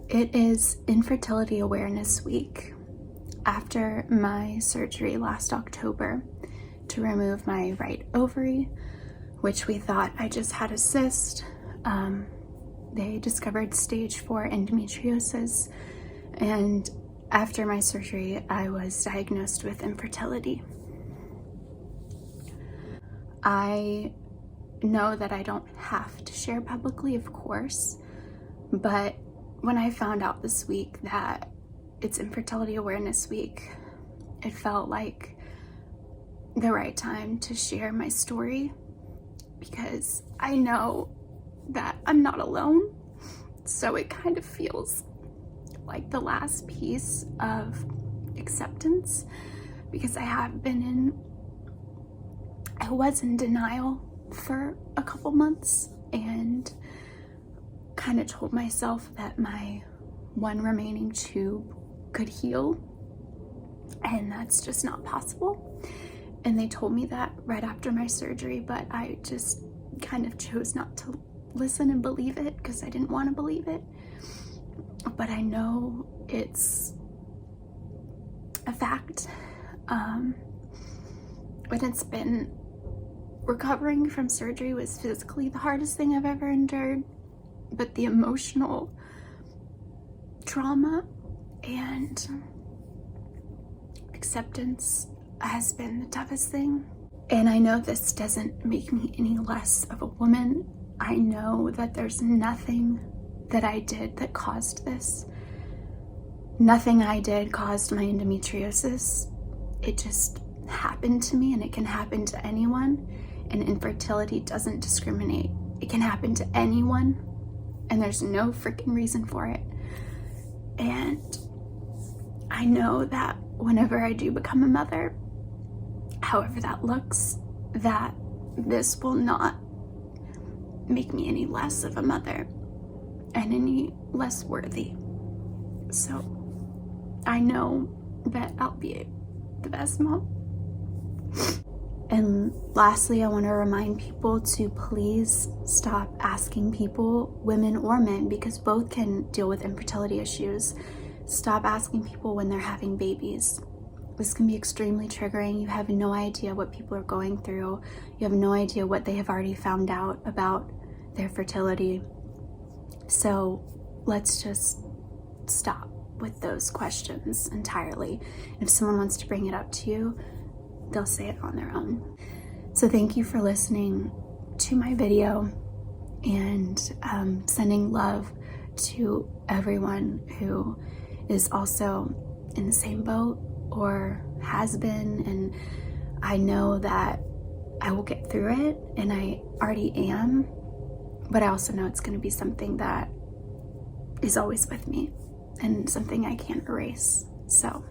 It is Infertility Awareness Week. After my surgery last October to remove my right ovary, which we thought I just had a cyst, they discovered stage 4 endometriosis, and after my surgery, I was diagnosed with infertility. I know that I don't have to share publicly, of course, but when I found out this week that it's Infertility Awareness Week, it felt like the right time to share my story, because I know that I'm not alone. So it kind of feels like the last piece of acceptance, because I was in denial for a couple months and kind of told myself that my one remaining tube could heal, and that's just not possible. And they told me that right after my surgery, but I just kind of chose not to listen and believe it because I didn't want to believe it. But I know it's a fact. But it's been, recovering from surgery was physically the hardest thing I've ever endured, but the emotional trauma and acceptance has been the toughest thing. And I know this doesn't make me any less of a woman. I know that there's nothing that I did that caused this. Nothing I did caused my endometriosis. It just happened to me, and it can happen to anyone. And infertility doesn't discriminate. It can happen to anyone, and there's no freaking reason for it. And I know that whenever I do become a mother, however that looks, that this will not make me any less of a mother and any less worthy. So I know that I'll be the best mom. And lastly, I want to remind people to please stop asking people, women or men, because both can deal with infertility issues. Stop asking people when they're having babies. This can be extremely triggering. You have no idea what people are going through. You have no idea what they have already found out about their fertility. So let's just stop with those questions entirely. If someone wants to bring it up to you, they'll say it on their own. So thank you for listening to my video, and sending love to everyone who is also in the same boat or has been. And I know that I will get through it, and I already am, but I also know it's going to be something that is always with me and something I can't erase. So